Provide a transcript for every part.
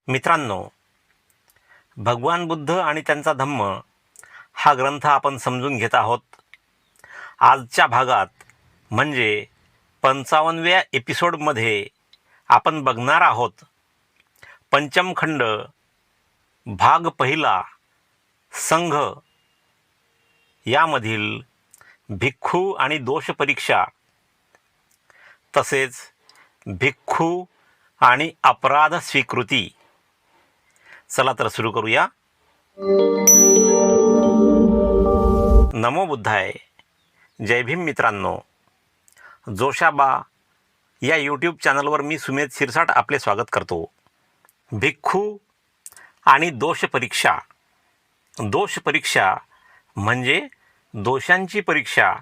मित्रांनो, भगवान बुद्ध आणि त्यांचा धम्म हा ग्रंथ आपण समजून घेत आहोत. आजच्या भागात म्हणजे 55व्या एपिसोडमध्ये आपण बघणार आहोत पंचमखंड भाग पहिला संघ यामधील भिक्खू आणि दोष परीक्षा, तसेच भिक्खू आणि अपराध स्वीकृती. चला तर सुरू करूया. नमो बुद्धाय. जय भीम मित्रांनो. जोशाबा या यूट्यूब चॅनलवर मी सुमेध शिरसाट आपले स्वागत करतो. भिक्खू आणि दोष परीक्षा. दोष परीक्षा म्हणजे दोषांची परीक्षा.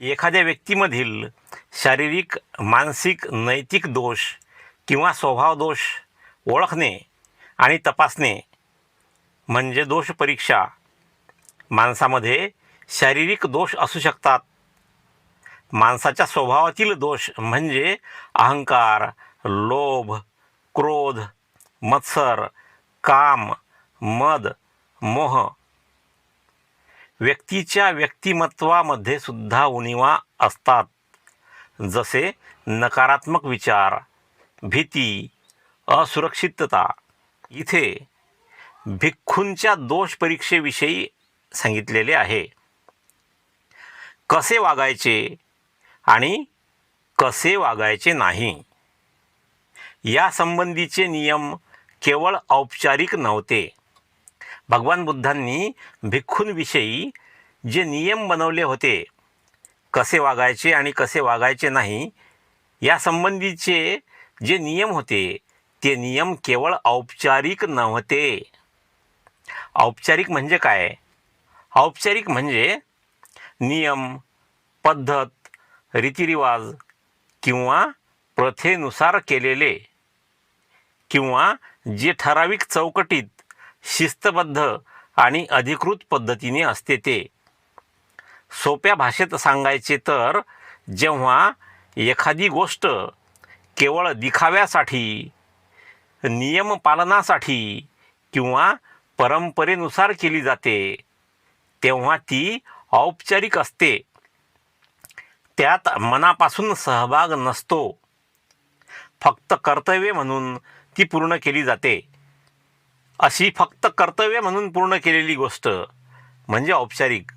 एखाद्या व्यक्तीमधील शारीरिक, मानसिक, नैतिक दोष किंवा स्वभाव दोष ओळखणे आणि तपासणे म्हणजे दोष परीक्षा. माणसामध्ये शारीरिक दोष असू शकतात. माणसाच्या स्वभावातील दोष म्हणजे अहंकार, लोभ, क्रोध, मत्सर, काम, मद, मोह. व्यक्तीच्या व्यक्तिमत्वामध्ये सुद्धा उणिवा असतात, जसे नकारात्मक विचार, भीती, असुरक्षितता. इथे भिक्खूंच्या दोष परीक्षेविषयी सांगितलेले आहे. कसे वागायचे आणि कसे वागायचे नाही या संबंधीचे नियम केवळ औपचारिक नव्हते. भगवान बुद्धांनी भिक्खूंविषयी जे नियम बनवले होते, कसे वागायचे आणि कसे वागायचे नाही या संबंधीचे जे नियम होते, ते नियम केवळ औपचारिक नव्हते. औपचारिक म्हणजे काय? औपचारिक म्हणजे नियम, पद्धत, रीतिरिवाज किंवा प्रथेनुसार केलेले किंवा जे ठराविक चौकटीत शिस्तबद्ध आणि अधिकृत पद्धतीने असते ते. सोप्या भाषेत सांगायचे तर जेव्हा एखादी गोष्ट केवळ दिखाव्यासाठी, नियम पालनासाठी किंवा परंपरेनुसार केली जाते, तेव्हा ती औपचारिक असते. त्यात मनापासून सहभाग नसतो. फक्त कर्तव्य म्हणून ती पूर्ण केली जाते. अशी फक्त कर्तव्य म्हणून पूर्ण केलेली गोष्ट म्हणजे औपचारिक.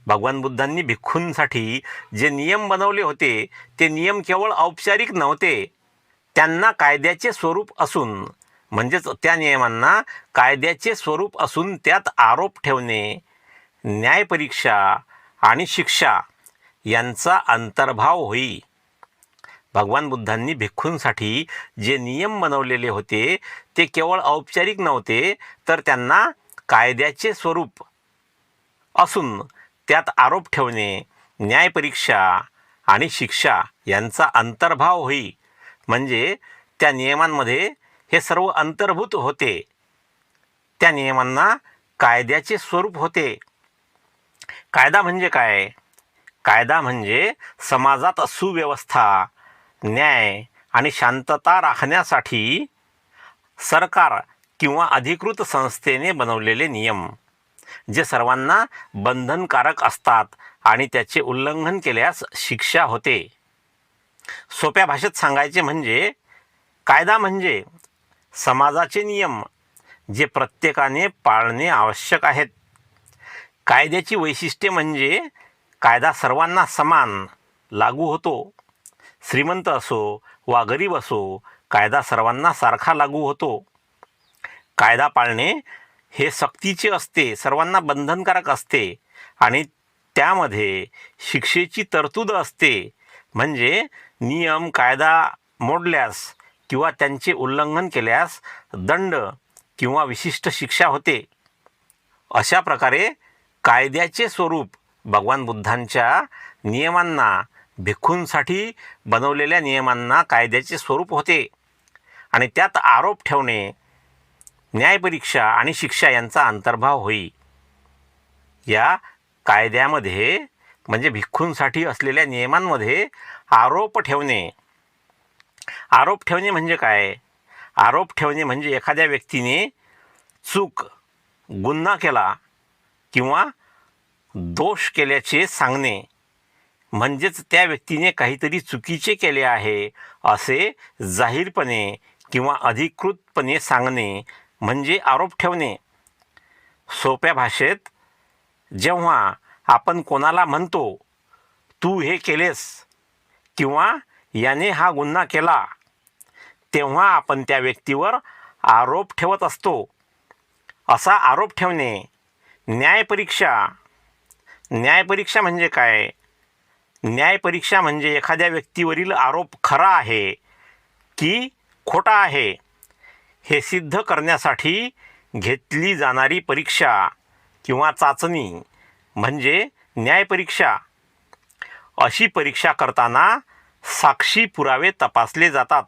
भगवान बुद्धांनी भिक्खूंसाठी जे नियम बनवले होते, ते नियम केवळ औपचारिक नव्हते. त्यांना कायद्याचे स्वरूप असून, म्हणजेच त्या नियमांना कायद्याचे स्वरूप असून त्यात आरोप ठेवणे, न्यायपरीक्षा आणि शिक्षा यांचा अंतर्भाव होई. भगवान बुद्धांनी भिक्खूंसाठी जे नियम बनवलेले होते, ते केवळ औपचारिक नव्हते, तर त्यांना कायद्याचे स्वरूप असून त्यात आरोप ठेवणे, न्यायपरीक्षा आणि शिक्षा यांचा अंतर्भाव होई. म्हणजे त्या नियमांमध्ये हे सर्व अंतर्भूत होते. त्या नियमांना कायद्याचे स्वरूप होते. कायदा म्हणजे काय? कायदा म्हणजे समाजात सुव्यवस्था, न्याय आणि शांतता राखण्यासाठी सरकार किंवा अधिकृत संस्थेने बनवलेले नियम, जे सर्वांना बंधनकारक असतात आणि त्याचे उल्लंघन केल्यास शिक्षा होते. सोप्या भाषेत सांगायचे म्हणजे कायदा म्हणजे समाजाचे नियम जे प्रत्येकाने पाळणे आवश्यक आहेत. कायद्याची वैशिष्ट्ये म्हणजे कायदा सर्वांना समान लागू होतो. श्रीमंत असो वा गरीब असो, कायदा सर्वांना सारखा लागू होतो. कायदा पाळणे हे सक्तीचे असते, सर्वांना बंधनकारक असते आणि त्यामध्ये शिक्षेची तरतूद असते. म्हणजे नियम, कायदा मोडल्यास किंवा त्यांचे उल्लंघन केल्यास दंड किंवा विशिष्ट शिक्षा होते. अशा प्रकारे कायद्याचे स्वरूप भगवान बुद्धांच्या नियमांना, भिक्खूंसाठी बनवलेल्या नियमांना कायद्याचे स्वरूप होते आणि त्यात आरोप ठेवणे, न्यायपरीक्षा आणि शिक्षा यांचा अंतर्भाव होई. या कायद्यामध्ये म्हणजे भिक्खूंसाठी असलेल्या नियमांमध्ये आरोप ठेवणे. आरोप ठेवणे म्हणजे काय? आरोप ठेवणे म्हणजे एखाद्या व्यक्तीने चूक, गुन्हा केला किंवा दोष केल्याचे सांगणे, म्हणजेच त्या व्यक्तीने काहीतरी चुकीचे केले आहे असे जाहीरपणे किंवा अधिकृतपणे सांगणे म्हणजे आरोप ठेवणे. सोप्या भाषेत, जेव्हा आपण कोणाला म्हणतो तू हे केलेस किंवा याने हा गुन्हा केला, तेव्हा आपण त्या व्यक्तीवर आरोप ठेवत असतो. असा आरोप ठेवणे. न्यायपरीक्षा. न्यायपरीक्षा म्हणजे काय? न्यायपरीक्षा म्हणजे एखाद्या व्यक्तीवरील आरोप खरा आहे की खोटा आहे हे सिद्ध करण्यासाठी घेतली जाणारी परीक्षा किंवा चाचणी म्हणजे न्यायपरीक्षा. अशी परीक्षा करताना साक्षी पुरावे तपासले जातात,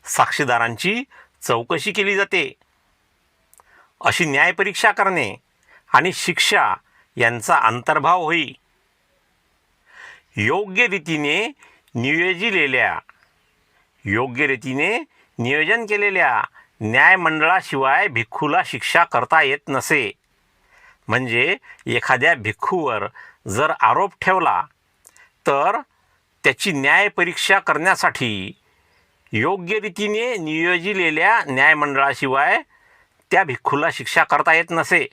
साक्षीदारांची चौकशी केली जाते. अशी न्यायपरीक्षा करणे आणि शिक्षा यांचा अंतर्भाव होई. योग्य रीतीने नियोजन केलेल्या न्यायमंडळाशिवाय भिक्खूला शिक्षा करता येत नसे. म्हणजे एखाद्या भिक्खूवर जर आरोप ठेवला तर त्याची न्यायपरीक्षा करण्यासाठी योग्य रीतीने नियोजिलेल्या न्यायमंडळाशिवाय त्या भिक्खूला शिक्षा करता येत नसे.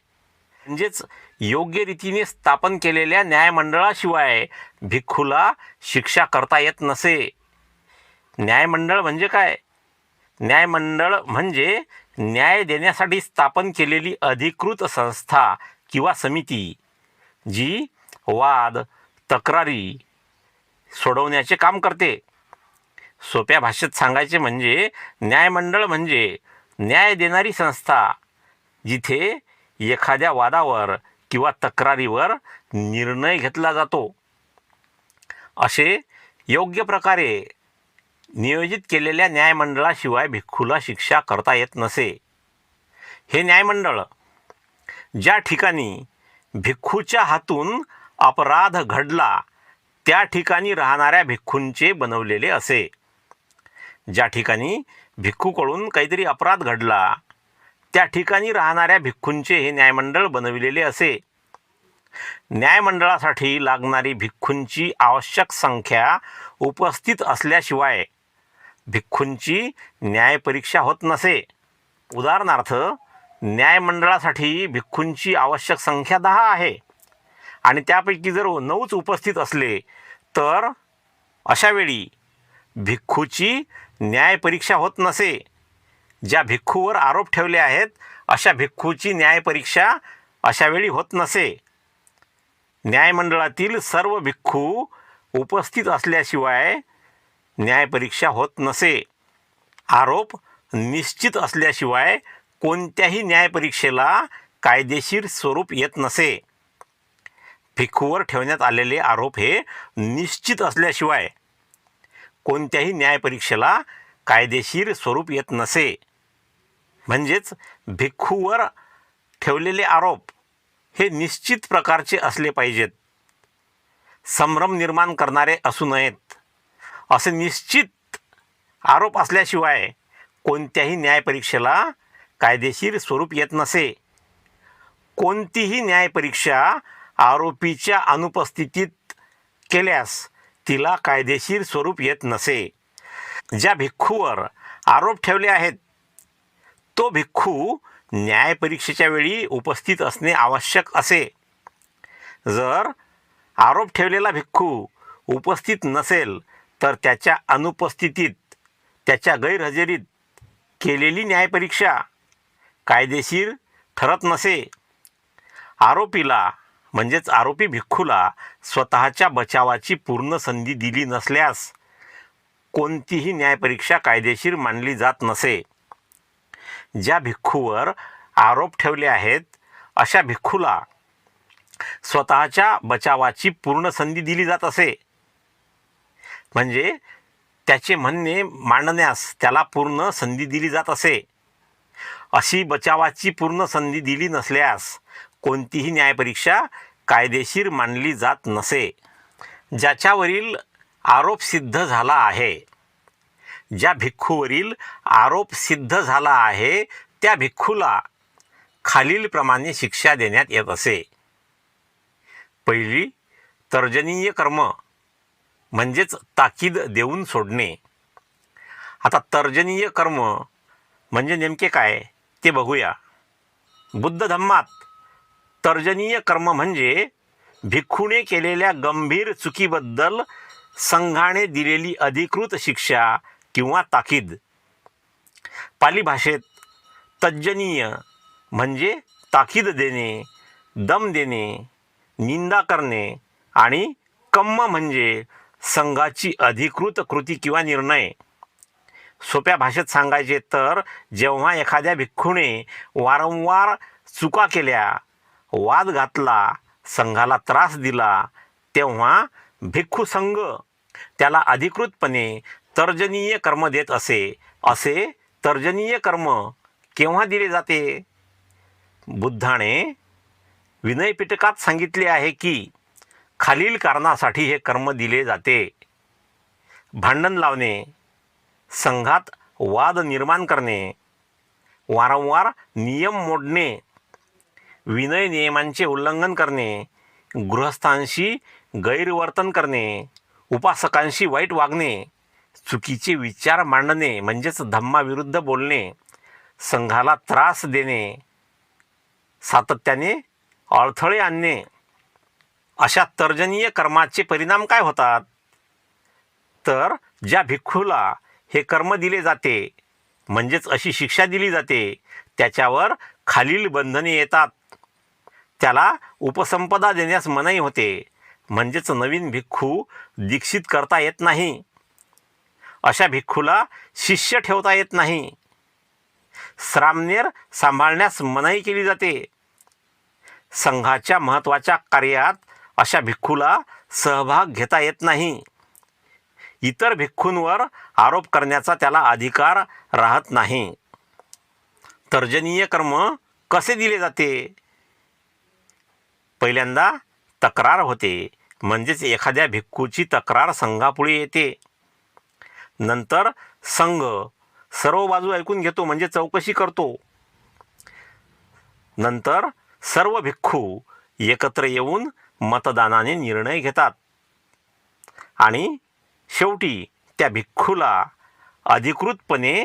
म्हणजेच योग्य रीतीने स्थापन केलेल्या न्यायमंडळाशिवाय भिक्खूला शिक्षा करता येत नसे. न्यायमंडळ म्हणजे काय? न्यायमंडळ म्हणजे न्याय देण्यासाठी स्थापन केलेली अधिकृत संस्था किंवा समिती जी वाद, तक्रारी सोडवण्याचे काम करते. सोप्या भाषेत सांगायचे म्हणजे न्यायमंडळ म्हणजे न्याय देणारी संस्था जिथे एखाद्या वादावर किंवा तक्रारीवर निर्णय घेतला जातो. असे योग्य प्रकारे नियोजित केलेल्या न्यायमंडळाशिवाय भिक्खूला शिक्षा करता येत नसे. हे न्यायमंडळ ज्या ठिकाणी भिक्खूच्या हातून अपराध घडला त्या ठिकाणी राहणाऱ्या भिक्खूंचे बनवलेले असे. ज्या ठिकाणी भिक्खूकडून काहीतरी अपराध घडला त्या ठिकाणी राहणाऱ्या भिक्खूंचे हे न्यायमंडळ बनविलेले असे. न्यायमंडळासाठी लागणारी भिक्खूंची आवश्यक संख्या उपस्थित असल्याशिवाय भिक्खूंची न्यायपरीक्षा होत नसे. उदाहरणार्थ, न्यायमंडळासाठी भिक्खूंची आवश्यक संख्या 10 आहे आणि त्यापैकी जर 9च उपस्थित असले तर अशावेळी भिक्खूची न्यायपरीक्षा होत नसे. ज्या भिक्खूवर आरोप ठेवले आहेत अशा भिक्खूची न्यायपरीक्षा अशावेळी होत नसे. न्यायमंडळातील सर्व भिक्खू उपस्थित असल्याशिवाय न्यायपरीक्षा होत नसे. आरोप निश्चित असल्याशिवाय कोणत्याही न्यायपरीक्षेला कायदेशीर स्वरूप येत नसे. भिक्खूवर ठेवण्यात आलेले आरोप हे निश्चित असल्याशिवाय कोणत्याही न्यायपरीक्षेला कायदेशीर स्वरूप येत नसे. म्हणजेच भिक्खूवर ठेवलेले आरोप हे निश्चित प्रकारचे असले पाहिजेत, संभ्रम निर्माण करणारे असू नयेत. असे निश्चित आरोप असल्याशिवाय कोणत्याही न्यायपरीक्षेला कायदेशीर स्वरूप येत नसे. कोणतीही न्यायपरीक्षा आरोपीच्या अनुपस्थितीत केल्यास तिला कायदेशीर स्वरूप येत नसे. ज्या भिक्खूवर आरोप ठेवले आहेत तो भिक्खू न्यायपरीक्षेच्या वेळी उपस्थित असणे आवश्यक असे. जर आरोप ठेवलेला भिक्खू उपस्थित नसेल तर त्याच्या अनुपस्थितीत, त्याच्या गैरहजेरीत केलेली न्यायपरीक्षा कायदेशीर ठरत नसे. आरोपीला म्हणजेच आरोपी भिक्खूला स्वतःच्या बचावाची पूर्ण संधी दिली नसल्यास कोणतीही न्यायपरीक्षा कायदेशीर मानली जात नसे. ज्या भिक्खूवर आरोप ठेवले आहेत अशा भिक्खूला स्वतःच्या बचावाची पूर्ण संधी दिली जात असे. म्हणजे त्याचे म्हणणे मांडण्यास त्याला पूर्ण संधी दिली जात असे. अशी बचावाची पूर्ण संधी दिली नसल्यास कोणतीही न्यायपरीक्षा कायदेशीर मानली जात नसे. ज्याच्यावरील आरोप सिद्ध झाला आहे, ज्या भिक्खूवरील आरोप सिद्ध झाला आहे त्या भिक्खूला खालीलप्रमाणे शिक्षा देण्यात येत असे. पहिली, तर्जनीय कर्म म्हणजेच ताकीद देऊन सोडणे. आता तर्जनीय कर्म म्हणजे नेमके काय ते बघूया. बुद्ध धम्मात तर्जनीय कर्म म्हणजे भिक्खूने केलेल्या गंभीर चुकीबद्दल संघाने दिलेली अधिकृत शिक्षा किंवा ताकीद. पाली भाषेत तज्जनीय म्हणजे ताकीद देणे, दम देणे, निंदा करणे आणि कम्म म्हणजे संघाची अधिकृत कृती किंवा निर्णय. सोप्या भाषेत सांगायचे तर जेव्हा एखाद्या भिक्खूने वारंवार चुका केल्या, वाद घातला, संघाला त्रास दिला, तेव्हा भिक्खू संघ त्याला अधिकृतपणे तर्जनीय कर्म देत असे. असे तर्जनीय कर्म केव्हा दिले जाते? बुद्धाने विनय पिटकात सांगितले आहे की खालील कारणासाठी हे कर्म दिले जाते. भांडण लावणे, संघात वाद निर्माण करणे, वारंवार नियम मोडणे, विनय नियमांचे उल्लंघन करणे, गृहस्थांशी गैरवर्तन करणे, उपासकांशी वाईट वागणे, चुकीचे विचार मांडणे म्हणजेच धम्माविरुद्ध बोलणे, संघाला त्रास देणे, सातत्याने अडथळे आणणे. अशा तर्जनीय कर्माचे परिणाम काय होतात? तर ज्या भिक्खूला हे कर्म दिले जाते म्हणजेच अशी शिक्षा दिली जाते त्याच्यावर खालील बंधने येतात. त्याला उपसंपदा देण्यास मनाई होते म्हणजेच नवीन भिक्खू दीक्षित करता येत नाही. अशा भिक्खूला शिष्य ठेवता येत नाही. श्रामणेर सांभाळण्यास मनाई केली जाते. संघाच्या महत्त्वाच्या कार्यात अशा भिक्खूला सहभाग घेता येत नाही. इतर भिक्खूंवर आरोप करण्याचा त्याला अधिकार राहत नाही. तर्जनीय कर्म कसे दिले जाते? पहिल्यांदा तक्रार होते म्हणजेच एखाद्या भिक्खूची तक्रार संघापुढे येते. नंतर संघ सर्व बाजू ऐकून घेतो म्हणजे चौकशी करतो. नंतर सर्व भिक्खू एकत्र येऊन मतदानाने निर्णय घेतात आणि शेवटी त्या भिक्खूला अधिकृतपणे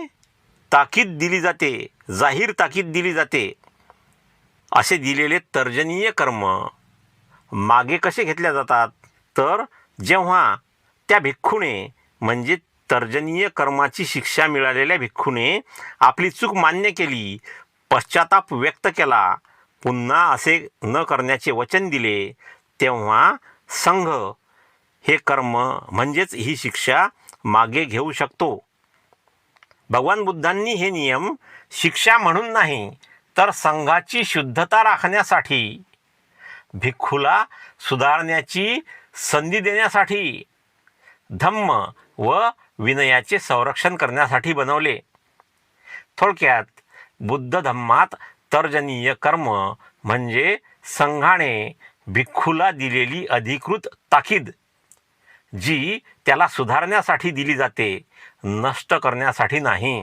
ताकीद दिली जाते, जाहीर ताकीद दिली जाते. असे दिलेले तर्जनीय कर्म मागे कसे घेतल्या जातात? तर जेव्हा त्या भिक्खूने म्हणजे तर्जनीय कर्माची शिक्षा मिळालेल्या भिक्खूने आपली चूक मान्य केली, पश्चाताप व्यक्त केला, पुन्हा असे न करण्याचे वचन दिले, तेव्हा संघ हे कर्म म्हणजेच ही शिक्षा मागे घेऊ शकतो. भगवान बुद्धांनी हे नियम शिक्षा म्हणून नाही तर संघाची शुद्धता राखण्यासाठी, भिक्खूला सुधारण्याची संधी देण्यासाठी, धम्म व विनयाचे संरक्षण करण्यासाठी बनवले. थोडक्यात बुद्ध धम्मात तर्जनीय कर्म म्हणजे संघाने भिक्खूला दिलेली अधिकृत ताकीद, जी त्याला सुधारण्यासाठी दिली जाते, नष्ट करण्यासाठी नाही.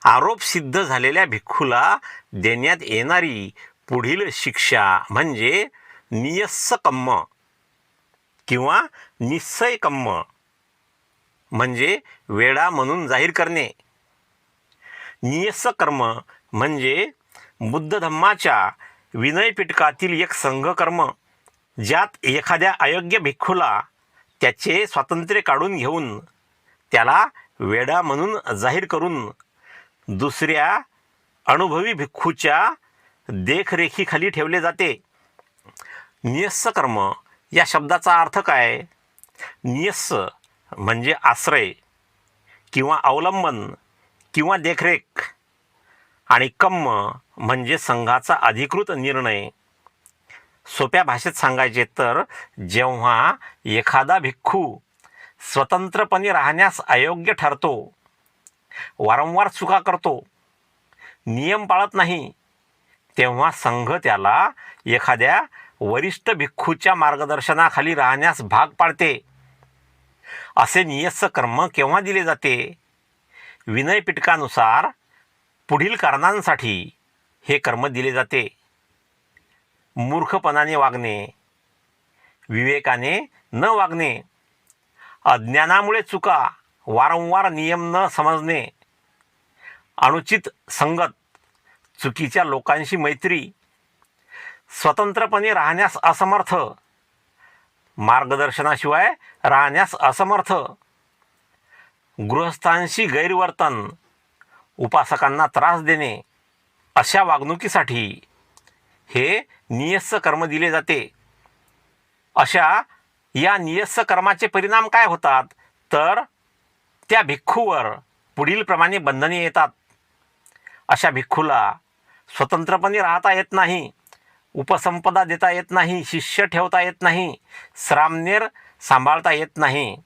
आरोप सिद्ध झालेल्या भिक्खूला देण्यात येणारी पुढील शिक्षा म्हणजे नियस्सकम्म किंवा निश्चयकम्म म्हणजे वेडा म्हणून जाहीर करणे. नियस्सकर्म म्हणजे बुद्ध धम्माच्या विनय पिटकातील एक संघकर्म, ज्यात एखाद्या अयोग्य भिक्खूला त्याचे स्वातंत्र्य काढून घेऊन त्याला वेडा म्हणून जाहीर करून दुसऱ्या अनुभवी भिक्खूच्या देखरेखीखाली ठेवले जाते. नियस्सकर्म या शब्दाचा अर्थ काय? नियस्स म्हणजे आश्रय किंवा अवलंबन किंवा देखरेख आणि कम्म म्हणजे संघाचा अधिकृत निर्णय. सोप्या भाषेत सांगायचे तर जेव्हा एखादा भिक्खू स्वतंत्रपणे राहण्यास अयोग्य ठरतो, वारंवार चुका करतो, नियम पाळत नाही, तेव्हा संघ त्याला एखाद्या वरिष्ठ भिक्खूच्या मार्गदर्शनाखाली राहण्यास भाग पाडते. असे नियस्स कर्म केव्हा दिले जाते? विनयपिटकानुसार पुढील कारणांसाठी हे कर्म दिले जाते: मूर्खपणाने वागणे, विवेकाने न वागणे, अज्ञानामुळे चुका, वारंवार नियम न समजणे, अनुचित संगत, चुकीच्या लोकांशी मैत्री, स्वतंत्रपणे राहण्यास असमर्थ, मार्गदर्शनाशिवाय राहण्यास असमर्थ, गृहस्थांशी गैरवर्तन, उपासकांना त्रास देणे, अशा वागणुकीसाठी हे नियस्स कर्म दिले जाते. अशा या नियस्स कर्माचे परिणाम काय होतात? तर त्या भिक्खूवर पुढीलप्रमाणे बंधने येतात. अशा भिक्खूला स्वतंत्रपणे राहता येत नाही, उपसंपदा देता येत नाही, शिष्य ठेवता येत नाही, श्रामनेर सांभाळता येत नाही,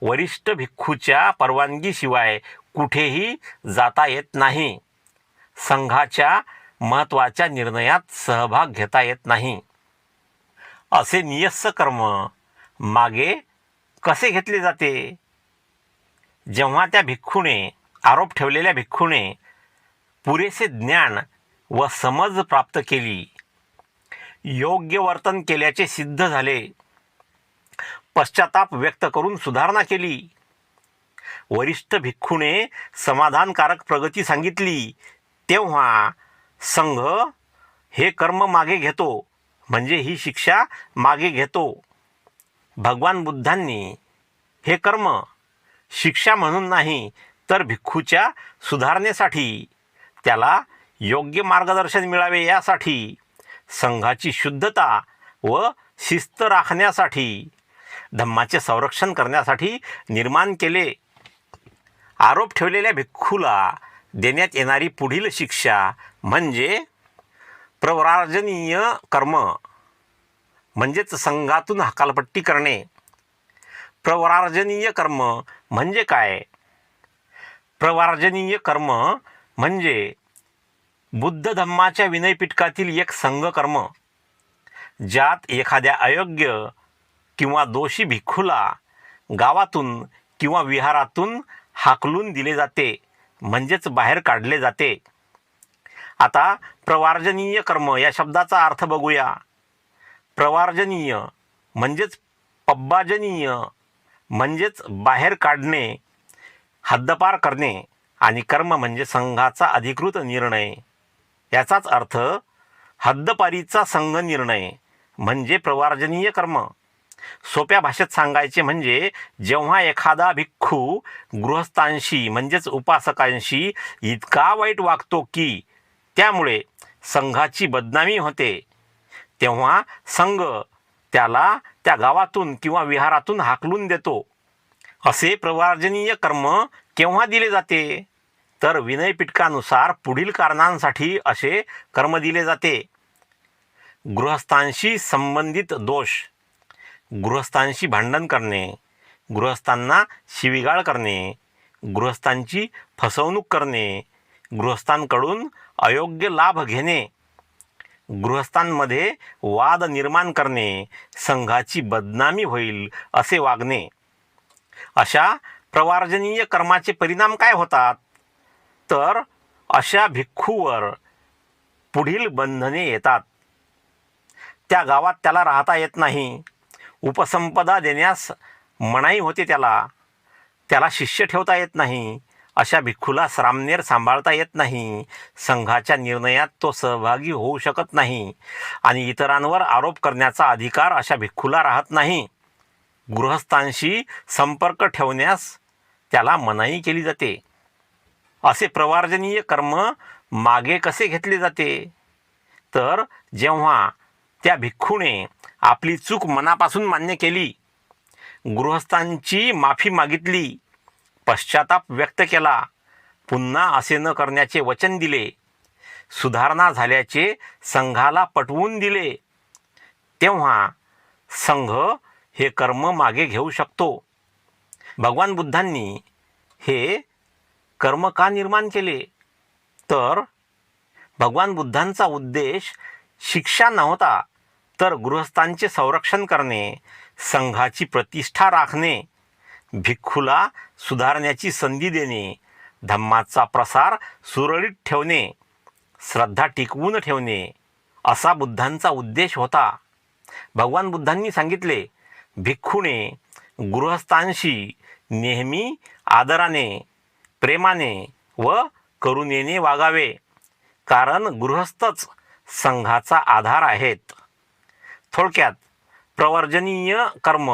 वरिष्ठ भिक्खूच्या परवानगीशिवाय कुठेही जाता येत नाही, संघाच्या महत्त्वाच्या निर्णयात सहभाग घेता येत नाही. असे नियस्स कर्म मागे कसे घेतले जाते? जेव्हा त्या भिक्खूने, आरोप ठेवलेल्या भिक्खूने पुरेसे ज्ञान व समज प्राप्त केली, योग्य वर्तन केल्याचे सिद्ध झाले, पश्चाताप व्यक्त करून सुधारणा केली, वरिष्ठ भिक्खूने समाधानकारक प्रगती सांगितली, तेव्हा संघ हे कर्म मागे घेतो, म्हणजे ही शिक्षा मागे घेतो. भगवान बुद्धांनी हे कर्म शिक्षा म्हणून नाही, तर भिक्खूच्या सुधारणेसाठी, त्याला योग्य मार्गदर्शन मिळावे यासाठी, संघाची शुद्धता व शिस्त राखण्यासाठी, धम्माचे संरक्षण करण्यासाठी निर्माण केले. आरोप ठेवलेल्या भिक्खूला देण्यात येणारी पुढील शिक्षा म्हणजे प्रव्राजनीय कर्म, म्हणजेच संघातून हकालपट्टी करणे. प्रव्राजनीय कर्म म्हणजे काय? प्रव्राजनीय कर्म म्हणजे बुद्ध धम्माच्या विनयपिटकातील एक संघकर्म, ज्यात एखाद्या अयोग्य किंवा दोषी भिक्खूला गावातून किंवा विहारातून हाकलून दिले जाते, म्हणजेच बाहेर काढले जाते. आता प्रवार्जनीय कर्म या शब्दाचा अर्थ बघूया. प्रवार्जनीय म्हणजेच पब्बाजनीय, म्हणजेच बाहेर काढणे, हद्दपार करणे, आणि कर्म म्हणजे संघाचा अधिकृत निर्णय. याचाच अर्थ हद्दपारीचा संघ निर्णय म्हणजे प्रवार्जनीय कर्म. सोप्या भाषेत सांगायचे म्हणजे जेव्हा एखादा भिक्खू गृहस्थांशी म्हणजेच उपासकांशी इतका वाईट वागतो की त्यामुळे संघाची बदनामी होते, तेव्हा संघ त्याला त्या गावातून किंवा विहारातून हाकलून देतो. असे प्रवार्जनीय कर्म केव्हा दिले जाते? तर विनयपिटकानुसार पुढील कारणांसाठी असे कर्म दिले जाते: गृहस्थांशी संबंधित दोष, गृहस्थांशी भांडण करणे, गृहस्थांना शिवीगाळ करणे, गृहस्थांची फसवणूक करणे, गृहस्थांकडून अयोग्य लाभ घेणे, गृहस्थांमध्ये वाद निर्माण करणे, संघाची बदनामी होईल असे वागणे. अशा प्रवार्जनीय कर्माचे परिणाम काय होतात? तर अशा भिक्खूवर पुढील बंधने येतात. त्या गावात त्याला राहता येत नाही, उपसंपदा देण्यास मनाई होते, त्याला शिष्य ठेवता येत नाही, अशा भिक्खूला श्रामनेर सांभाळता येत नाही, संघाच्या निर्णयात तो सहभागी होऊ शकत नाही, आणि इतरांवर आरोप करण्याचा अधिकार अशा भिक्खूला राहत नाही. गृहस्थांशी संपर्क ठेवण्यास त्याला मनाई केली जाते. असे प्रवार्जनीय कर्म मागे कसे घेतले जाते? तर जेव्हा त्या भिक्खूने आपली चूक मनापासून मान्य केली, गृहस्थांची माफी मागितली, पश्चाताप व्यक्त केला, पुन्हा असे न करण्याचे वचन दिले, सुधारणा झाल्याचे संघाला पटवून दिले, तेव्हा संघ हे कर्म मागे घेऊ शकतो. भगवान बुद्धांनी हे कर्म का निर्माण केले? तर भगवान बुद्धांचा उद्देश शिक्षा नव्हता, तर गृहस्थांचे संरक्षण करणे, संघाची प्रतिष्ठा राखणे भिक्खूला सुधारण्याची संधी देणे, धम्माचा प्रसार सुरळीत ठेवणे, श्रद्धा टिकवून ठेवणे असा बुद्धांचा उद्देश होता. भगवान बुद्धांनी सांगितले, भिक्खूने गृहस्थांशी नेहमी आदराने, प्रेमाने व करुणेने वागावे, कारण गृहस्थच संघाचा आधार आहेत. थोडक्यात प्रवर्जनीय कर्म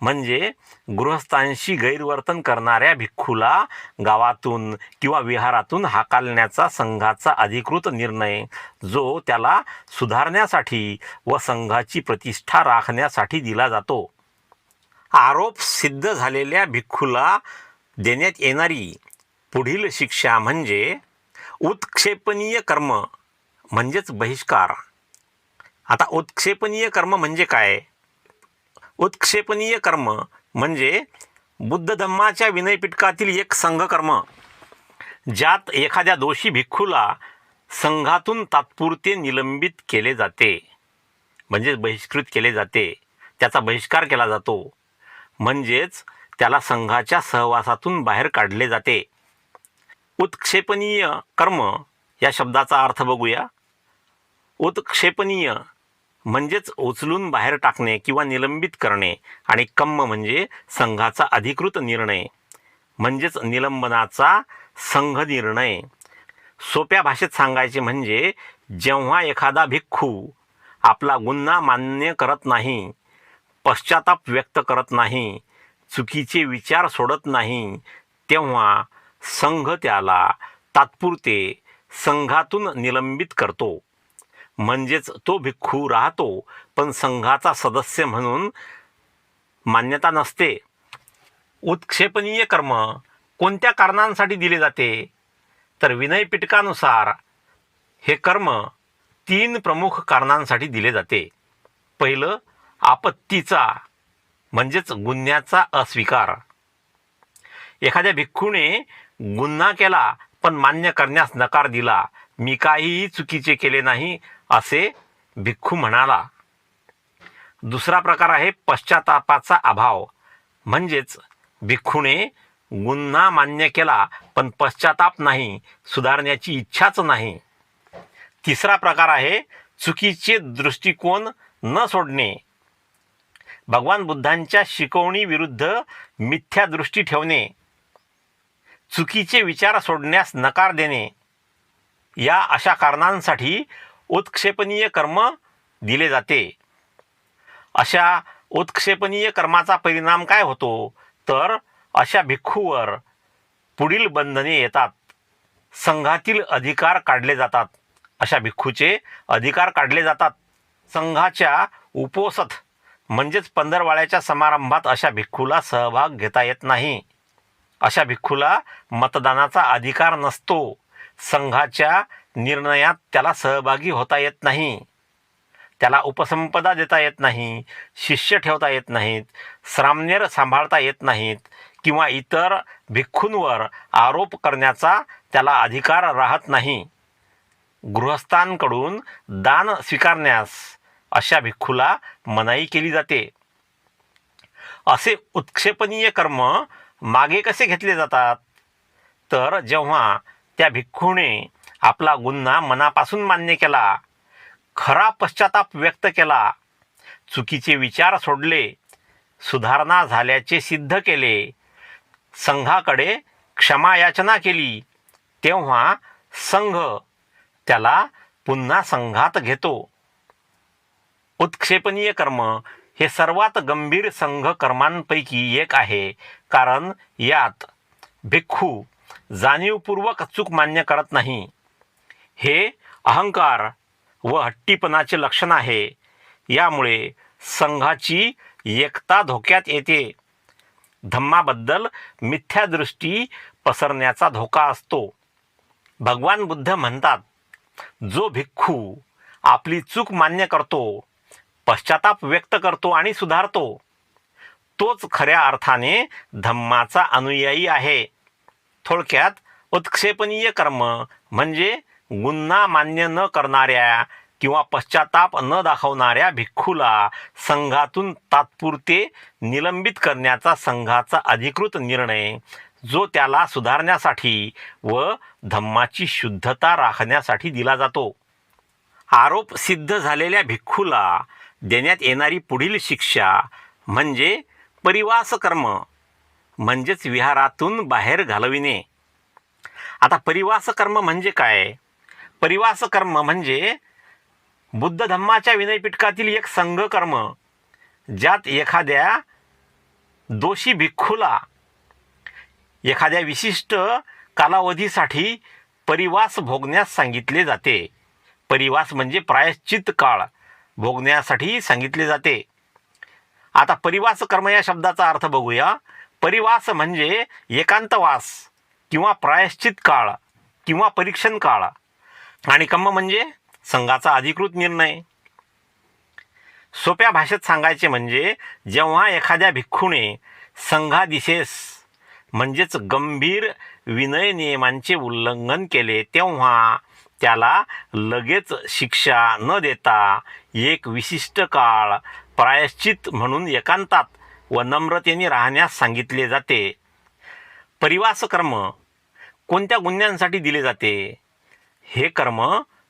म्हणजे गृहस्थांशी गैरवर्तन करणाऱ्या भिक्खूला गावातून किंवा विहारातून हाकलण्याचा संघाचा अधिकृत निर्णय, जो त्याला सुधारण्यासाठी व संघाची प्रतिष्ठा राखण्यासाठी दिला जातो. आरोप सिद्ध झालेल्या भिक्खूला देण्यात येणारी पुढील शिक्षा म्हणजे उत्क्षेपनीय कर्म म्हणजेच बहिष्कार. आता उत्क्षेपनीय कर्म म्हणजे काय? उत्क्षेपनीय कर्म म्हणजे बुद्ध धम्माच्या विनयपिटकातील एक संघकर्म, ज्यात एखाद्या दोषी भिक्खूला संघातून तात्पुरते निलंबित केले जाते, म्हणजेच बहिष्कृत केले जाते, त्याचा बहिष्कार केला जातो, म्हणजेच त्याला संघाच्या सहवासातून बाहेर काढले जाते. उत्क्षेपनीय कर्म या शब्दाचा अर्थ बघूया. उत्क्षेपनीय म्हणजेच उचलून बाहेर टाकणे किंवा निलंबित करणे, आणि कम्म म्हणजे संघाचा अधिकृत निर्णय, म्हणजेच निलंबनाचा संघ निर्णय. सोप्या भाषेत सांगायचे म्हणजे जेव्हा एखादा भिक्खू आपला गुन्हा मान्य करत नाही, पश्चाताप व्यक्त करत नाही, चुकीचे विचार सोडत नाही, तेव्हा संघ त्याला तात्पुरते संघातून निलंबित करतो. म्हणजेच तो भिक्खू राहतो, पण संघाचा सदस्य म्हणून मान्यता नसते. उत्क्षेपनीय कर्म कोणत्या कारणांसाठी दिले जाते? तर विनयपिटकानुसार हे कर्म 3 प्रमुख कारणांसाठी दिले जाते. पहिलं, आपत्तीचा म्हणजेच गुन्ह्याचा अस्वीकार. एखाद्या भिक्खूने गुन्हा केला पण मान्य करण्यास नकार दिला, मी काहीही चुकीचे केले नाही असे भिक्खू म्हणाला. दुसरा प्रकार आहे पश्चातापाचा अभाव, म्हणजेच भिक्खूने गुन्हा मान्य केला पण पश्चाताप नाही, सुधारण्याची इच्छाच नाही. तिसरा प्रकार आहे चुकीचे दृष्टिकोन न सोडणे. भगवान बुद्धांच्या शिकवणी विरुद्ध मिथ्या दृष्टी ठेवणे, चुकीचे विचार सोडण्यास नकार देणे, या अशा कारणांसाठी उत्क्षेपनीय कर्म दिले जाते. अशा उत्क्षेपनीय कर्माचा परिणाम काय होतो? तर अशा भिक्खूवर पुढील बंधने येतात. संघातील अधिकार काढले जातात. अशा भिक्खूचे अधिकार काढले जातात. संघाच्या उपोसथ म्हणजेच पंधरवाड्याच्या समारंभात अशा भिक्खूला सहभाग घेता येत नाही. अशा भिक्खूला मतदानाचा अधिकार नसतो. संघाच्या निर्णयात त्याला सहभागी होता येत नाही. त्याला उपसंपदा देता येत नाही, शिष्य ठेवता येत नाहीत, श्रामणेर सांभाळता येत नाहीत किंवा इतर भिक्खूंवर आरोप करण्याचा त्याला अधिकार राहत नाही. गृहस्थांकडून दान स्वीकारण्यास अशा भिक्खूला मनाई केली जाते. असे उत्क्षेपनीय कर्म मागे कसे घेतले जातात? तर जेव्हा त्या भिक्खूने आपला गुन्हा मनापासून मान्य केला, खरा पश्चाताप व्यक्त केला, चुकीचे विचार सोडले, सुधारणा झाल्याचे सिद्ध केले, संघाकडे क्षमायाचना केली, तेव्हा संघ त्याला पुन्हा संघात घेतो. उत्क्षेपनीय कर्म हे सर्वात गंभीर संघ कर्मांपैकी एक आहे, कारण यात भिक्खू जाणीवपूर्वक चूक मान्य करत नाही. हे अहंकार व हट्टीपणाचे लक्षण आहे. यामुळे संघाची एकता धोक्यात येते. धम्माबद्दल मिथ्यादृष्टी पसरण्याचा धोका असतो. भगवान बुद्ध म्हणतात, जो भिक्खू आपली चूक मान्य करतो, पश्चाताप व्यक्त करतो आणि सुधारतो, तोच खऱ्या अर्थाने धम्माचा अनुयायी आहे. थोडक्यात उत्क्षेपनीय कर्म म्हणजे गुन्हा मान्य न करणाऱ्या किंवा पश्चाताप न दाखवणाऱ्या भिक्खूला संघातून तात्पुरते निलंबित करण्याचा संघाचा अधिकृत निर्णय, जो त्याला सुधारण्यासाठी व धम्माची शुद्धता राखण्यासाठी दिला जातो. आरोप सिद्ध झालेल्या भिक्खूला देण्यात येणारी पुढील शिक्षा म्हणजे परिवास कर्म, म्हणजेच विहारातून बाहेर घालविणे. आता परिवास कर्म म्हणजे काय? परिवास कर्म म्हणजे बुद्ध धम्माच्या विनयपिटकातील एक संघ कर्म, ज्यात एखाद्या दोषी भिक्खूला एखाद्या विशिष्ट कालावधीसाठी परिवास भोगण्यास सांगितले जाते. परिवास म्हणजे प्रायश्चित काळ भोगण्यासाठी सांगितले जाते. आता परिवास कर्म या शब्दाचा अर्थ बघूया. परिवास म्हणजे एकांतवास किंवा प्रायश्चित काळ किंवा परीक्षण काळ, आणि कर्म म्हणजे संघाचा अधिकृत निर्णय. सोप्या भाषेत सांगायचे म्हणजे जेव्हा एखाद्या भिक्खूने संघादिशेस म्हणजेच गंभीर विनय नियमांचे उल्लंघन केले, तेव्हा त्याला लगेच शिक्षा न देता एक विशिष्ट काळ प्रायश्चित म्हणून एकांतात व नम्रतेने राहण्यास सांगितले जाते. परिवास कर्म कोणत्या गुन्ह्यांसाठी दिले जाते? हे कर्म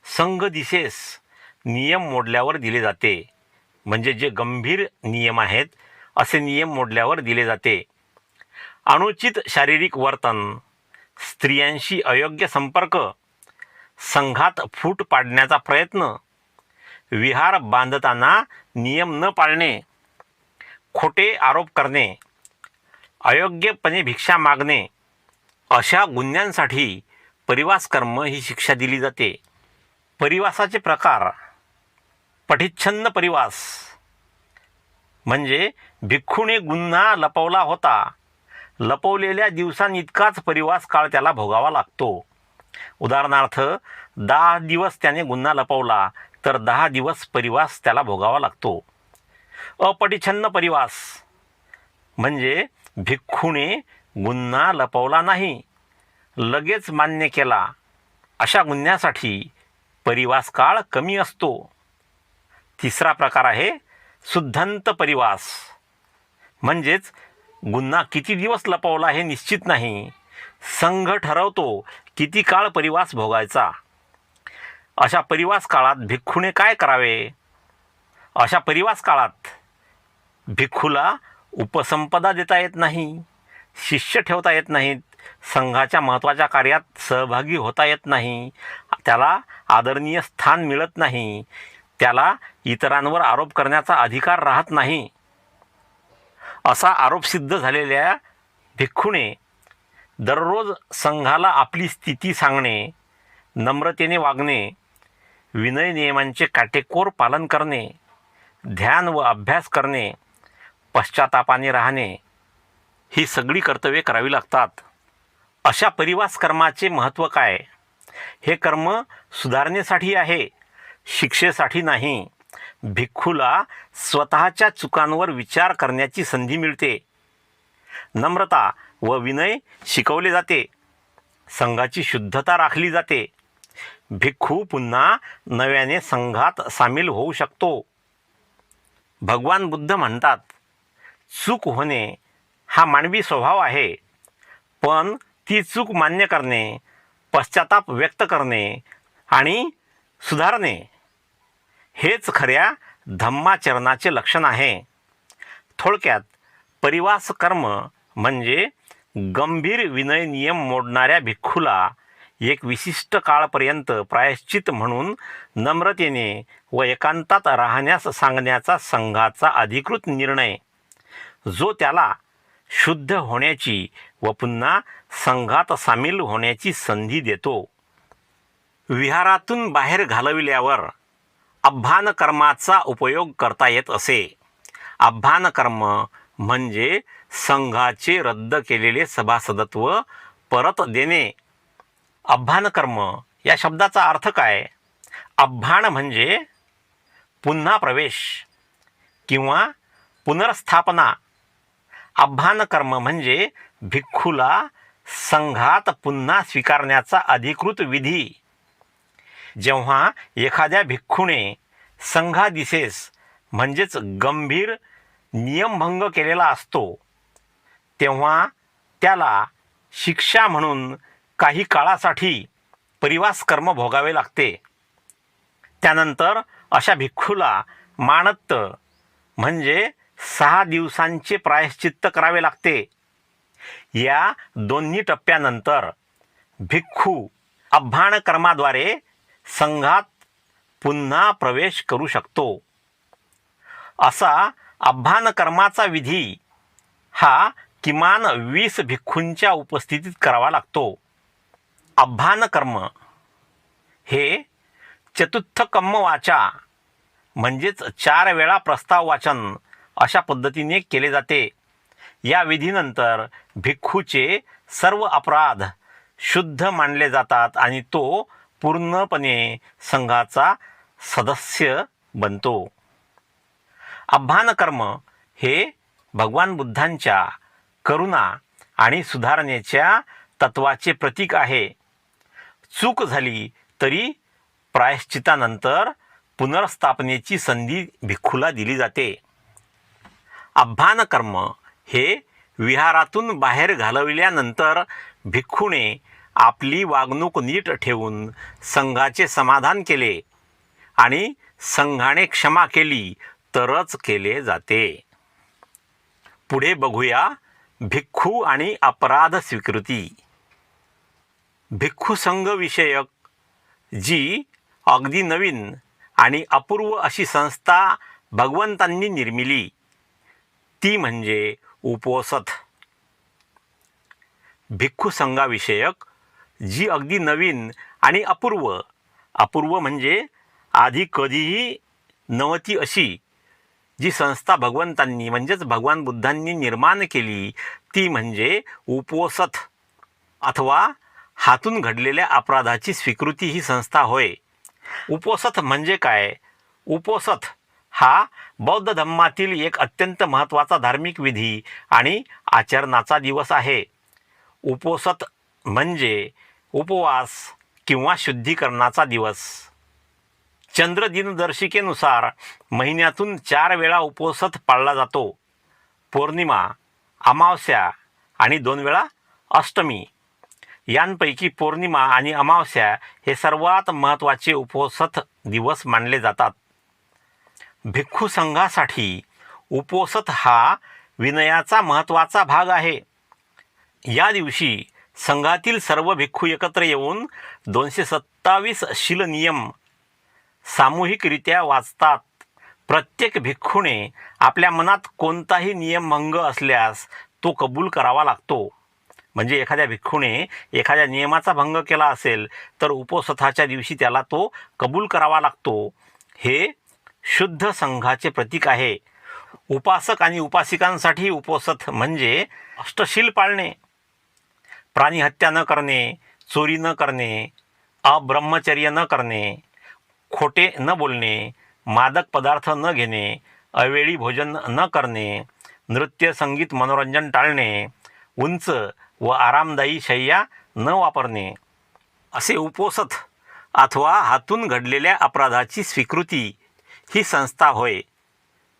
संघदिशेस नियम मोडल्यावर दिले जाते, म्हणजे जे गंभीर नियम आहेत असे नियम मोडल्यावर दिले जाते. अनुचित शारीरिक वर्तन, स्त्रियांशी अयोग्य संपर्क, संघात फूट पाडण्याचा प्रयत्न, विहार बांधताना नियम न पाळणे, खोटे आरोप करणे, अयोग्यपणे भिक्षा मागणे, अशा गुन्ह्यांसाठी परिवास कर्म ही शिक्षा दिली जाते. परिवासाचे प्रकार: पठिच्छन्न परिवास म्हणजे भिक्खूने गुन्हा लपवला होता, लपवलेल्या दिवसांइतकाच परिवास काळ त्याला भोगावा लागतो. उदाहरणार्थ 10 दिवस त्याने गुन्हा लपवला तर 10 दिवस परिवास त्याला भोगावा लागतो. अपठिच्छन्न परिवास म्हणजे भिक्खूने गुन्हा लपवला नाही, लगेच मान्य केला, अशा गुन्ह्यासाठी परिवास काळ कमी असतो. तिसरा प्रकार आहे शुद्धंत परिवास, म्हणजेच गुन्हा किती दिवस लपवला हे निश्चित नाही, संघ ठरवतो किती काळ परिवास भोगायचा. अशा परिवास काळात भिक्खूने काय करावे? अशा परिवास काळात भिक्खूला उपसंपदा देता येत नाही, शिष्य ठेवता येत नाहीत, संघाच्या महत्त्वाच्या कार्यात सहभागी होता येत नाही, त्याला आदरणीय स्थान मिळत नाही, त्याला इतरांवर आरोप करण्याचा अधिकार राहत नाही. असा आरोप सिद्ध झालेल्या भिक्खूने दररोज संघाला आपली स्थिती सांगणे, नम्रतेने वागणे, विनय नियमांचे काटेकोर पालन करणे, ध्यान व अभ्यास करणे, पश्चातापाने राहणे, ही सगळी कर्तव्ये करावी लागतात. अशा परिवास कर्माचे महत्त्व काय? हे कर्म सुधारणेसाठी आहे, शिक्षेसाठी नाही. भिक्खूला स्वतःच्या चुकांवर विचार करण्याची संधी मिळते, नम्रता व विनय शिकवले जाते, संघाची शुद्धता राखली जाते. भिक्खू पुन्हा नव्याने संघात सामील होऊ शकतो. भगवान बुद्ध म्हणतात, चूक होणे हा मानवी स्वभाव आहे, पण ती चूक मान्य करणे, पश्चाताप व्यक्त करणे आणि सुधारणे हेच खऱ्या धम्माचरणाचे लक्षण आहे. थोडक्यात परिवास कर्म म्हणजे गंभीर विनय नियम मोडणाऱ्या भिक्खूला एक विशिष्ट काळपर्यंत प्रायश्चित म्हणून नम्रतेने व एकांतात राहण्यास सांगण्याचा संघाचा अधिकृत निर्णय, जो त्याला शुद्ध होण्याची व पुन्हा संघात सामील होण्याची संधी देतो. विहारातून बाहेर घालविल्यावर आभ्यान कर्माचा उपयोग करता येत असे. आभ्यान कर्म म्हणजे संघाचे रद्द केलेले सभासदत्व परत देणे. आभ्यान कर्म या शब्दाचा अर्थ काय? आभ्यान म्हणजे पुन्हा प्रवेश किंवा पुनर्स्थापना. आभ्यान कर्म म्हणजे भिक्खूला संघात पुन्हा स्वीकारण्याचा अधिकृत विधी. जेव्हा एखाद्या भिक्खूने संघादिसेस म्हणजेच गंभीर नियमभंग केलेला असतो तेव्हा त्याला शिक्षा म्हणून काही काळासाठी परिवास कर्म भोगावे लागते. त्यानंतर अशा भिक्खूला माणत्त म्हणजे 6 दिवसांचे प्रायश्चित्त करावे लागते. या दोन्ही टप्प्यानंतर भिक्खू अभ्यान कर्माद्वारे संघात पुन्हा प्रवेश करू शकतो. असा अभ्यान कर्माचा विधी हा किमान 20 भिक्खूंच्या उपस्थितीत करावा लागतो. अभ्यान कर्म हे चतुर्थ कम्म वाचा म्हणजेच 4 वेळा प्रस्ताव वाचन अशा पद्धतीने केले जाते. या विधीनंतर भिक्खूचे सर्व अपराध शुद्ध मानले जातात आणि तो पूर्णपणे संघाचा सदस्य बनतो. अभ्यान कर्म हे भगवान बुद्धांच्या करुणा आणि सुधारणेच्या तत्वाचे प्रतीक आहे. चूक झाली तरी प्रायश्चितानंतर पुनर्स्थापनेची संधी भिक्खूला दिली जाते. अभ्यान कर्म हे विहारातून बाहेर घालविल्यानंतर भिक्खूने आपली वागणूक नीट ठेवून संघाचे समाधान केले आणि संघाने क्षमा केली तरच केले जाते. पुढे बघूया भिक्खू आणि अपराध स्वीकृती. भिक्खू संघ विषयक जी अगदी नवीन आणि अपूर्व अशी संस्था भगवंतांनी निर्मिली ती म्हणजे उपोसथ. भिक्खू संघाविषयक जी अगदी नवीन आणि अपूर्व म्हणजे आधी कधीही नव्हती अशी जी संस्था भगवंतांनी म्हणजेच भगवान बुद्धांनी निर्माण केली ती म्हणजे उपोसथ अथवा हातून घडलेल्या अपराधाची स्वीकृती ही संस्था होय. उपोसथ म्हणजे काय? उपोसथ हा बौद्ध धम्मातील एक अत्यंत महत्त्वाचा धार्मिक विधी आणि आचरणाचा दिवस आहे. उपोसथ म्हणजे उपवास किंवा शुद्धीकरणाचा दिवस. चंद्र दिनदर्शिकेनुसार महिन्यातून 4 वेळा उपोसथ पाळला जातो. पौर्णिमा, अमावस्या आणि 2 वेळा अष्टमी. यांपैकी पौर्णिमा आणि अमावस्या हे सर्वात महत्त्वाचे उपोसथ दिवस मानले जातात. भिक्खू संघासाठी उपोसथ हा विनयाचा महत्त्वाचा भाग आहे. या दिवशी संघातील सर्व भिक्खू एकत्र येऊन 227 शील नियम सामूहिकरित्या वाचतात. प्रत्येक भिक्खूने आपल्या मनात कोणताही नियमभंग असल्यास तो कबूल करावा लागतो. म्हणजे एखाद्या भिक्खूने एखाद्या नियमाचा भंग केला असेल तर उपोसथाच्या दिवशी त्याला तो कबूल करावा लागतो. हे शुद्ध संघाचे प्रतीक आहे. उपासक आणि उपासिकांसाठी उपोसथ म्हणजे अष्टशील पाळणे, प्राणीहत्या न करणे, चोरी न करणे, अब्रह्मचर्य न करणे, खोटे न बोलणे, मादक पदार्थ न घेणे, अवेळी भोजन न करणे, नृत्य संगीत मनोरंजन टाळणे, उंच व आरामदायी शय्या न वापरणे असे उपोसथ अथवा हातून घडलेल्या अपराधाची स्वीकृती ही संस्था होय.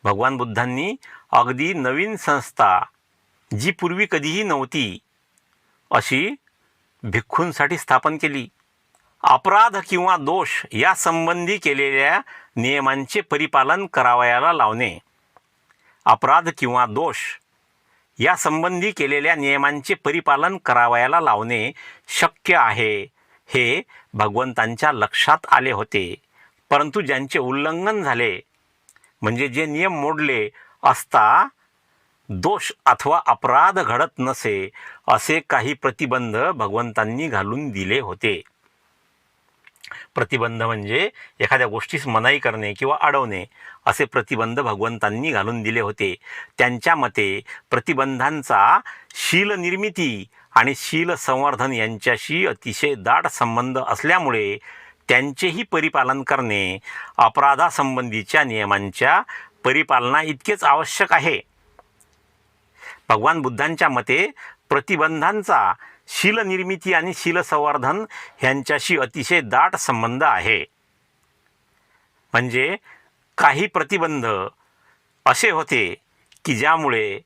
भगवान बुद्धांनी अगदी नवीन संस्था जी पूर्वी कधीही नव्हती अशी भिक्खूंसाठी स्थापन केली. अपराध किंवा दोष या संबंधी केलेल्या नियमांचे परिपालन करावयाला लावणे. अपराध किंवा दोष या संबंधी केलेल्या नियमांचे परिपालन करावयाला लावणे शक्य आहे हे भगवंतांच्या लक्षात आले होते. परंतु ज्यांचे उल्लंघन झाले म्हणजे जे नियम मोडले असता दोष अथवा अपराध घडत नसे असे काही प्रतिबंध भगवंतांनी घालून दिले होते. प्रतिबंध म्हणजे एखाद्या गोष्टीस मनाई करणे किंवा अडवणे असे प्रतिबंध भगवंतांनी घालून दिले होते. त्यांच्या मते प्रतिबंधांचा शील निर्मिती आणि शील संवर्धन यांच्याशी अतिशय दाट संबंध असल्यामुळे त्यांचेही परिपालन करणे अपराधासंबंधीच्या नियमांच्या परिपालना इतकेच आवश्यक आहे. भगवान बुद्धांच्या मते प्रतिबंधांचा शील निर्मिती आणि शील संवर्धन यांच्याशी अतिशय दाट संबंध आहे. म्हणजे काही प्रतिबंध असे होते की ज्यामुळे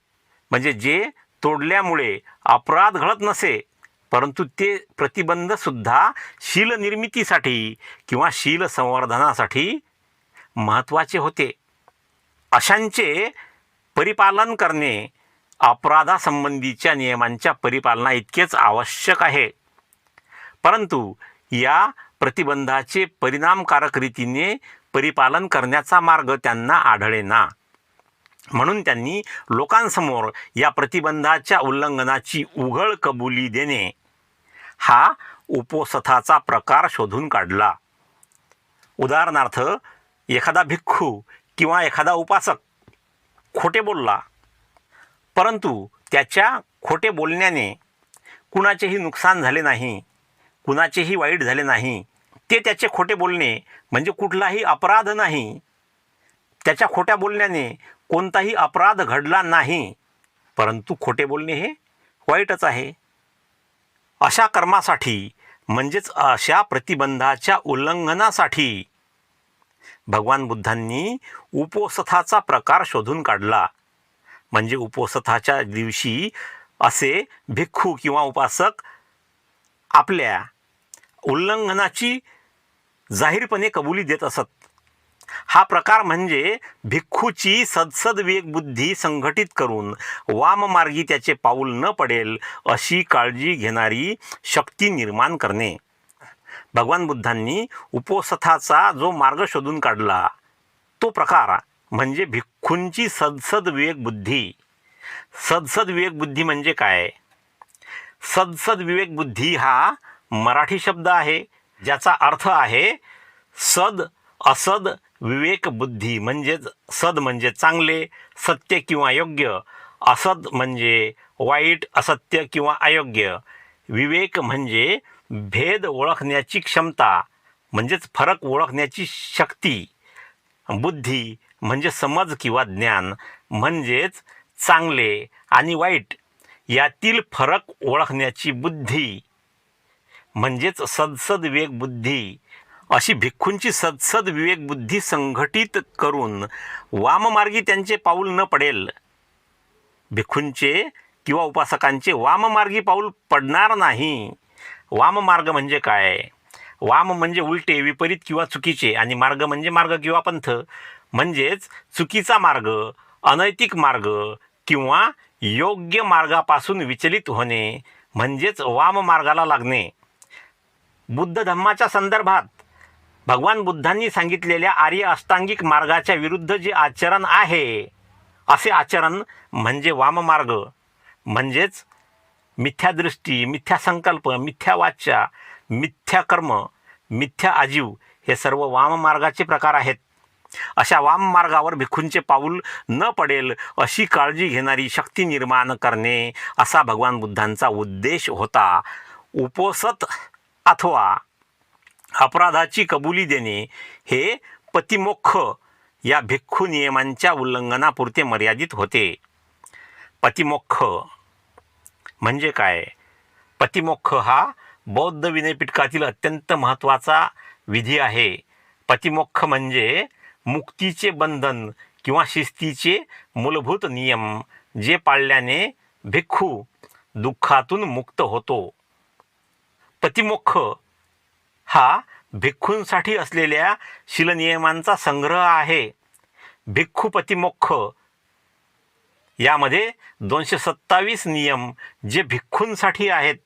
म्हणजे जे तोडल्यामुळे अपराध घडत नसे, परंतु ते प्रतिबंधसुद्धा शील निर्मितीसाठी किंवा शील संवर्धनासाठी महत्त्वाचे होते. अशांचे परिपालन करणे अपराधासंबंधीच्या नियमांच्या परिपालना इतकेच आवश्यक आहे. परंतु या प्रतिबंधाचे परिणामकारक रीतीने परिपालन करण्याचा मार्ग त्यांना आढळेना. म्हणून त्यांनी लोकांसमोर या प्रतिबंधाच्या उल्लंघनाची उघड कबुली देणे हा उपोषथाचा प्रकार शोधून काढला. उदाहरणार्थ, एखादा भिक्खू किंवा एखादा उपासक खोटे बोलला, परंतु त्याच्या खोटे बोलण्याने कुणाचेही नुकसान झाले नाही, कुणाचेही वाईट झाले नाही. ते त्याचे खोटे बोलणे म्हणजे कुठलाही अपराध नाही. त्याच्या खोट्या बोलण्याने कोणताही अपराध घडला नाही, परंतु खोटे बोलणे हे वाईटच आहे. अशा कर्मासाठी म्हणजेच अशा प्रतिबंधाच्या उल्लंघनासाठी भगवान बुद्धांनी उपोषथाचा प्रकार शोधून काढला. म्हणजे उपोषथाच्या दिवशी असे भिक्खू किंवा उपासक आपल्या उल्लंघनाची जाहीरपणे कबुली देत असत. हा प्रकार म्हणजे भिक्खूची सदसद्विवेक बुद्धी संघटित करून वाममार्गी त्याचे पाऊल न पडेल अशी काळजी घेणारी शक्ती निर्माण करणे. भगवान बुद्धांनी उपोषथाचा जो मार्ग शोधून काढला तो प्रकार म्हणजे भिक्खूंची सदसद्विवेक बुद्धी. सदसद्विवेक बुद्धी म्हणजे काय? सदसद्विवेक बुद्धी हा मराठी शब्द आहे ज्याचा अर्थ आहे सद असद विवेक बुद्धी. म्हणजेच सद म्हणजे चांगले, सत्य किंवा योग्य, असद म्हणजे वाईट, असत्य किंवा अयोग्य, विवेक म्हणजे भेद ओळखण्याची क्षमता म्हणजेच फरक ओळखण्याची शक्ती, बुद्धी म्हणजे समज किंवा ज्ञान म्हणजेच चांगले आणि वाईट यातील फरक ओळखण्याची बुद्धी म्हणजेच सदसद्विवेक बुद्धी. अशी भिक्खूंची सदसद्विवेक बुद्धी संघटित करून वाममार्गी त्यांचे पाऊल न पडेल. भिक्खूंचे किंवा उपासकांचे वाममार्गी पाऊल पडणार नाही. वाममार्ग म्हणजे काय? वाम म्हणजे उलटे, विपरीत किंवा चुकीचे, आणि मार्ग म्हणजे मार्ग किंवा पंथ. म्हणजेच चुकीचा मार्ग, अनैतिक मार्ग किंवा योग्य मार्गापासून विचलित होणे म्हणजेच वाममार्गाला लागणे. बुद्ध धम्माच्या संदर्भात भगवान बुद्धांनी सांगितलेल्या आर्य अष्टांगिक मार्गाच्या विरुद्ध जे आचरण आहे असे आचरण म्हणजे वाममार्ग. म्हणजेच मिथ्या दृष्टी, मिथ्या संकल्प, मिथ्या वाचा, मिथ्या कर्म, मिथ्या आजीव हे सर्व वाममार्गाचे प्रकार आहेत. अशा वाममार्गावर भिक्खूंचे पाऊल न पडेल अशी काळजी घेणारी शक्ती निर्माण करणे असा भगवान बुद्धांचा उद्देश होता. उपोषथ अथवा अपराधाची कबुली देणे हे पतिमोक्ष या भिक्खू नियमांच्या उल्लंघनापुरते मर्यादित होते. पतिमोक्ष म्हणजे काय? पतिमोक्ष हा बौद्ध विनयपिटकातील अत्यंत महत्त्वाचा विधी आहे. पतिमोक्ष म्हणजे मुक्तीचे बंधन किंवा शिस्तीचे मूलभूत नियम जे पाळल्याने भिक्खू दुःखातून मुक्त होतो. पतिमोक्ष हा भिक्खूंसाठी असलेल्या शीलनियमांचा संग्रह आहे. भिक्खू पतिमोक्ष यामध्ये 227 नियम जे भिक्खूंसाठी आहेत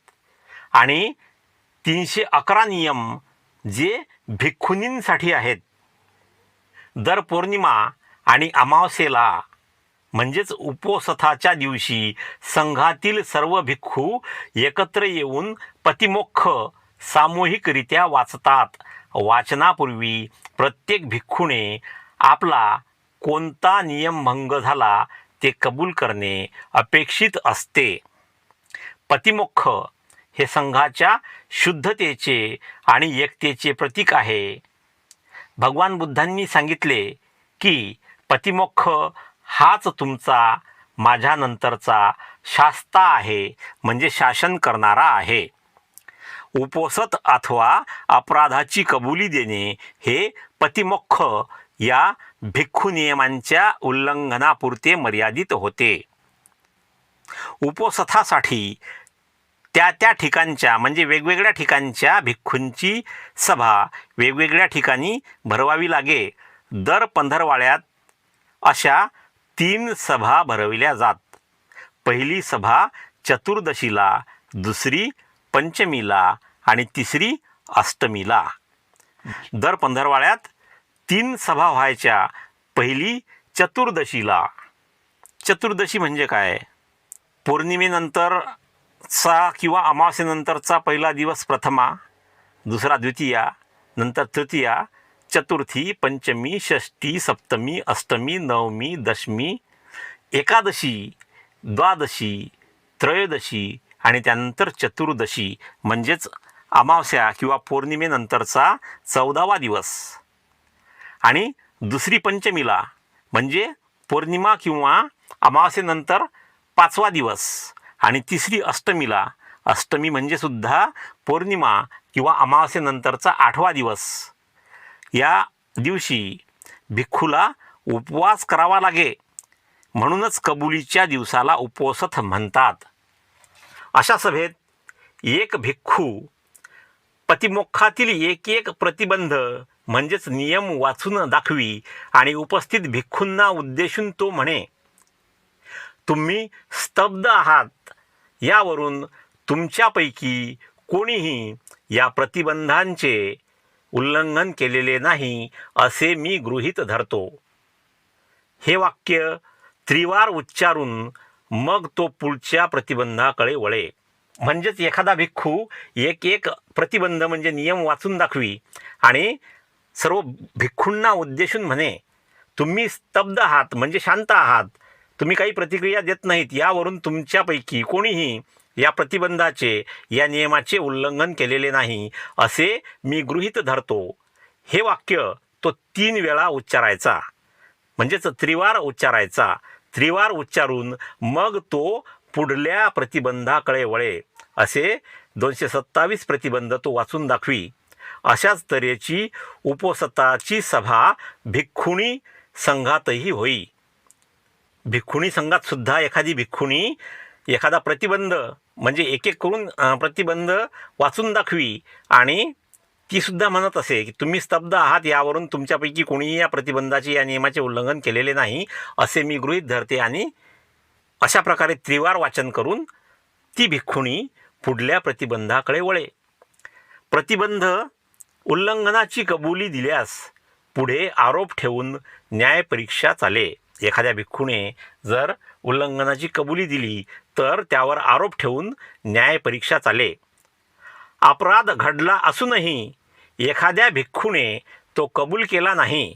आणि 311 नियम जे भिक्खुनींसाठी आहेत. दर पौर्णिमा आणि अमावस्येला म्हणजेच उपोषथाच्या दिवशी संघातील सर्व भिक्खू एकत्र येऊन पतिमोक्ष सामूहिकरित्या वाचतात. वाचनापूर्वी प्रत्येक भिक्खूने आपला कोणता नियमभंग झाला ते कबूल करणे अपेक्षित असते. पतिमोक्ष हे संघाच्या शुद्धतेचे आणि एकतेचे प्रतीक आहे. भगवान बुद्धांनी सांगितले की पतिमोक्ष हाच तुमचा माझ्यानंतरचा शास्ता आहे, म्हणजे शासन करणारा आहे. उपोसत अथवा अपराधाची कबुली देणे हे पतिमोक्ष या भिक्खू नियमांच्या उल्लंघनापुरते मर्यादित होते. उपोसथासाठी त्या ठिकाणच्या म्हणजे वेगवेगळ्या ठिकाणच्या भिक्खूंची सभा वेगवेगळ्या ठिकाणी भरवावी लागे. दर पंधरवाड्यात अशा 3 सभा भरविल्या जात. पहिली सभा चतुर्दशीला, दुसरी पंचमीला आणि तिसरी अष्टमीला. दर पंधरवाड्यात 3 सभा व्हायच्या. पहिली चतुर्दशीला. चतुर्दशी म्हणजे काय? पौर्णिमेनंतरचा किंवा अमावास्येनंतरचा पहिला दिवस प्रथमा, दुसरा द्वितीया, नंतर तृतीया, चतुर्थी, पंचमी, षष्ठी, सप्तमी, अष्टमी, नवमी, दशमी, एकादशी, द्वादशी, त्रयोदशी आणि त्यानंतर चतुर्दशी म्हणजेच अमावस्या किंवा पौर्णिमेनंतरचा 14वा दिवस. आणि दुसरी पंचमीला म्हणजे पौर्णिमा किंवा अमावस्येनंतर 5वा दिवस. आणि तिसरी अष्टमीला, अष्टमी म्हणजे सुद्धा पौर्णिमा किंवा अमावस्येनंतरचा 8वा दिवस. या दिवशी भिक्खूला उपवास करावा लागे. म्हणूनच कबुलीच्या दिवसाला उपोसथ म्हणतात. अशा सभेत एक भिक्खू पतिमोक्षातील एक प्रतिबंध म्हणजेच नियम वाचून दाखवी आणि उपस्थित भिक्खूंना उद्देशून तो म्हणे, तुम्ही स्तब्ध आहात यावरून तुमच्यापैकी कोणीही या प्रतिबंधांचे उल्लंघन केलेले नाही असे मी गृहीत धरतो. हे वाक्य त्रिवार उच्चारून मग तो पुढच्या प्रतिबंधाकडे वळे. म्हणजेच एखादा भिक्खू एक प्रतिबंध म्हणजे नियम वाचून दाखवी आणि सर्व भिक्खूंना उद्देशून म्हणे, तुम्ही स्तब्ध आहात म्हणजे शांत आहात, तुम्ही काही प्रतिक्रिया देत नाहीत, यावरून तुमच्यापैकी कोणीही या प्रतिबंधाचे या नियमाचे उल्लंघन केलेले नाही असे मी गृहीत धरतो. हे वाक्य तो 3 वेळा उच्चारायचा म्हणजेच त्रिवार उच्चारायचा. त्रिवार उच्चारून मग तो पुढल्या प्रतिबंधाकडे वळे. असे 227 प्रतिबंध तो वाचून दाखवी. अशाच तऱ्हेची उपोसताची सभा भिक्खुणी संघातही होई. भिक्खुणी संघात सुद्धा एखादी भिक्खुणी एखादा प्रतिबंध म्हणजे एक करून प्रतिबंध वाचून दाखवी आणि ती सुद्धा म्हणत असे की तुम्ही स्तब्ध आहात यावरून तुमच्यापैकी कोणीही या प्रतिबंधाचे या नियमाचे उल्लंघन केलेले नाही असे मी गृहीत धरते. आणि अशा प्रकारे त्रिवार वाचन करून ती भिक्खुणी पुढल्या प्रतिबंधाकडे वळे. प्रतिबंध उल्लंघनाची कबुली दिल्यास पुढे आरोप ठेवून न्यायपरीक्षा चाले. एखाद्या भिक्खूने जर उल्लंघनाची कबुली दिली तर त्यावर आरोप ठेवून न्यायपरीक्षा चाले. अपराध घडला असूनही एखाद्या भिक्खूने तो कबूल केला नाही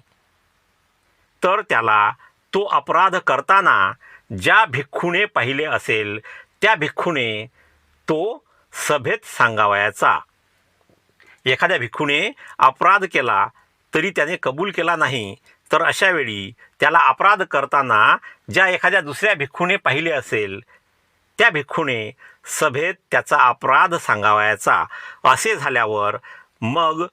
तर त्याला तो अपराध करताना ज्या भिक्खूने पाहिले असेल त्या भिक्खूने तो सभेत सांगावयाचा. एखाद्या भिक्खूने अपराध केला तरी त्याने कबूल केला नाही तर अशा वेळी त्याला अपराध करताना ज्या एखाद्या दुसऱ्या भिक्खूने पाहिले असेल त्या भिक्खूने सभेत त्याचा अपराध सांगावयाचा. असे झाल्यावर मग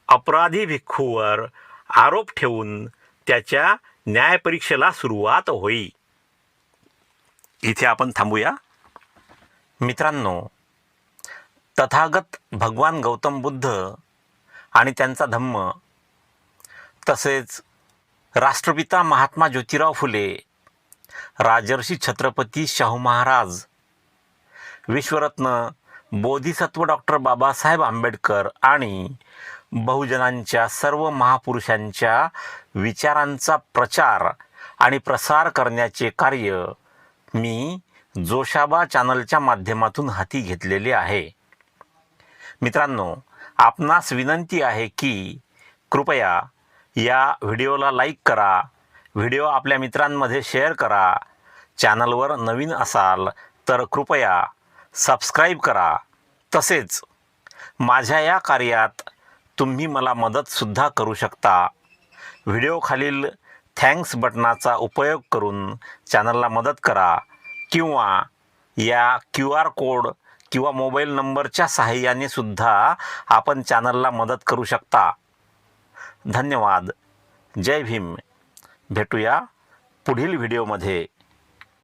अपराधी भिक्खूवर आरोप ठेवून त्याच्या न्यायपरीक्षेला सुरुवात होई. इथे आपण थांबूया. मित्रांनो, तथागत भगवान गौतम बुद्ध आणि त्यांचा धम्म तसेच राष्ट्रपिता महात्मा ज्योतिराव फुले, राजर्षी छत्रपती शाहू महाराज, विश्वरत्न बोधिसत्व डॉक्टर बाबासाहेब आंबेडकर आणि बहुजनांच्या सर्व महापुरुषांच्या विचारांचा प्रचार आणि प्रसार करण्याचे कार्य मी जोशाबा चॅनलच्या माध्यमातून हाती घेतलेले आहे. मित्रांनो, आपणास विनंती आहे की कृपया या व्हिडिओला लाईक करा, व्हिडिओ आपल्या मित्रांमध्ये शेअर करा. चॅनलवर नवीन असाल तर कृपया सबस्क्राईब करा. तसेच माझ्या या कार्यात तुम्ही मला मदतसुद्धा करू शकता. व्हिडिओखालील थँक्स बटनाचा उपयोग करून चॅनलला मदत करा किंवा या QR कोड किंवा मोबाईल नंबरच्या सहाय्याने सुद्धा आपण चॅनलला मदत करू शकता. धन्यवाद. जय भीम. भेटूया पुढील व्हिडिओमध्ये.